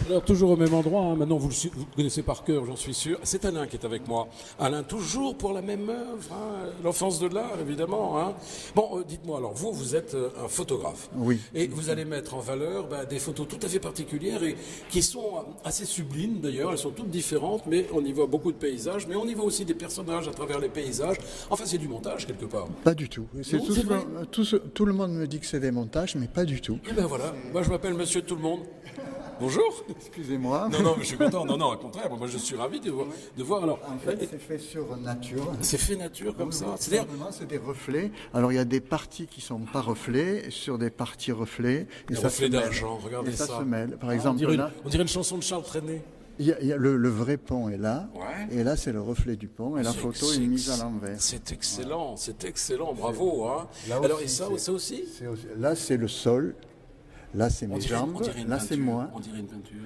Alors, toujours au même endroit, hein. Maintenant vous le connaissez par cœur, j'en suis sûr. C'est Alain qui est avec moi. Alain, toujours pour la même œuvre, hein. L'enfance de l'art, évidemment. Hein. Bon, dites-moi, alors vous êtes un photographe. Oui. Et vous allez mettre en valeur des photos tout à fait particulières et qui sont assez sublimes d'ailleurs. Elles sont toutes différentes, mais on y voit beaucoup de paysages, mais on y voit aussi des personnages à travers les paysages. Enfin, c'est du montage quelque part. Pas du tout. C'est Non, tout, c'est ce vrai. tout le monde me dit que c'est des montages, mais pas du tout. Et ben voilà, moi je m'appelle Monsieur Tout le Monde. Bonjour. Excusez-moi. Non, mais je suis content. Non, au contraire, moi je suis ravi de voir. Alors, En fait, c'est fait sur nature. c'est fait nature comme ça. C'est-à-dire, Simplement, c'est des reflets. Alors, il y a des parties qui sont pas reflets, sur des parties reflets. Et des ça reflets se mêle. d'argent, regardez Et ça ça. se mêle. Par on exemple, dirait, là, on dirait une chanson de Charles Trenet. il y a le vrai pont est là. Ouais. Et là, c'est le reflet du pont. Et la photo est mise à l'envers. C'est excellent, bravo. Hein. Là Alors, aussi, et ça aussi Là, c'est le sol. Là, c'est mes jambes. Là, c'est moi. On dirait une peinture.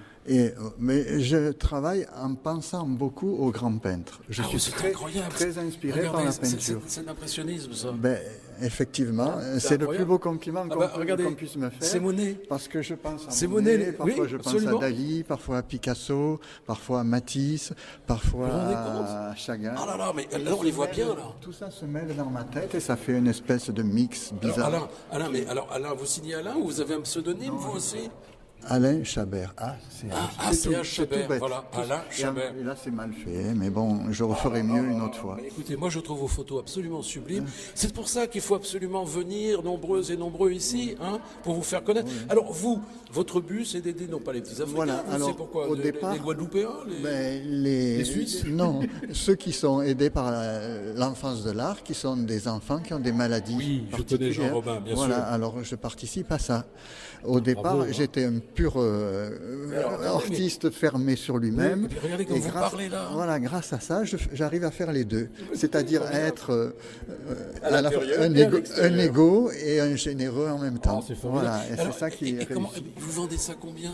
Mais je travaille en pensant beaucoup aux grands peintres. Je suis c'est très, incroyable. très inspiré Regardez, par la c'est- peinture. C'est de l'impressionnisme, ça. Ben, effectivement, c'est le incroyable. plus beau compliment Regardez, qu'on puisse me faire. c'est Monet. Parce que je pense à C'est Monet, Monet, parfois oui, je pense absolument. à Dali, parfois à Picasso, parfois à Matisse, parfois Vous vous rendez à Chagall. Ah là là, mais là, on les voit bien, là. Tout ça se mêle dans ma tête et ça fait une espèce de mix bizarre. Alors, Alain, vous signez Alain ou vous avez un pseudonyme, vous aussi Alain Chabert. Ah, c'est un tout Chabert, bête. voilà, Alain Chabert. Et là, c'est mal fait, mais bon, je referai mieux une autre fois. Mais écoutez, moi je trouve vos photos absolument sublimes. C'est pour ça qu'il faut absolument venir nombreuses et nombreux ici, hein, pour vous faire connaître. Alors vous, votre but c'est d'aider non pas les petits Africains, Voilà, vous, alors, c'est pourquoi au les départ, Guadeloupéens, les Suisses. Non, ceux qui sont aidés par l'enfance de l'art, qui sont des enfants qui ont des maladies Oui, je connais particulières. Jean Robin, bien voilà, sûr. alors je participe à ça. Au départ, j'étais un pur artiste fermé sur lui-même. Oui, et puis regardez comme vous parlez, là. Voilà, grâce à ça, j'arrive à faire les deux. C'est-à-dire être À l'intérieur un, et à égo, l'extérieur. un égo et un généreux en même temps. C'est formidable. Voilà, et Alors, c'est ça qui est comment, réussi. vous vendez ça combien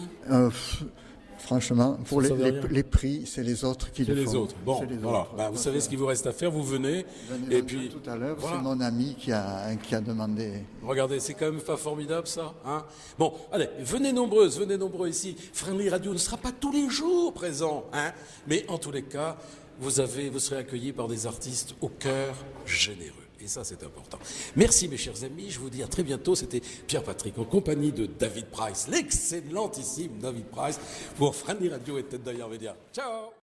Franchement, pour Ça veut rien. les prix, c'est les autres qui C'est le les font. autres. Bon, C'est les voilà. autres. Vous savez ce qu'il vous reste à faire, vous venez. Et Et puis, tout à l'heure, voilà. c'est mon ami qui a demandé. Regardez, c'est quand même pas formidable ça, hein. Bon, allez, venez nombreux ici. Friendly Radio ne sera pas tous les jours présent, hein. Mais en tous les cas, vous serez accueillis par des artistes au cœur généreux. Et ça, c'est important. Merci, mes chers amis. Je vous dis à très bientôt. C'était Pierre-Patrick en compagnie de David Price, l'excellentissime David Price, pour Friendly Radio et Tête d'ailleurs Média. Ciao!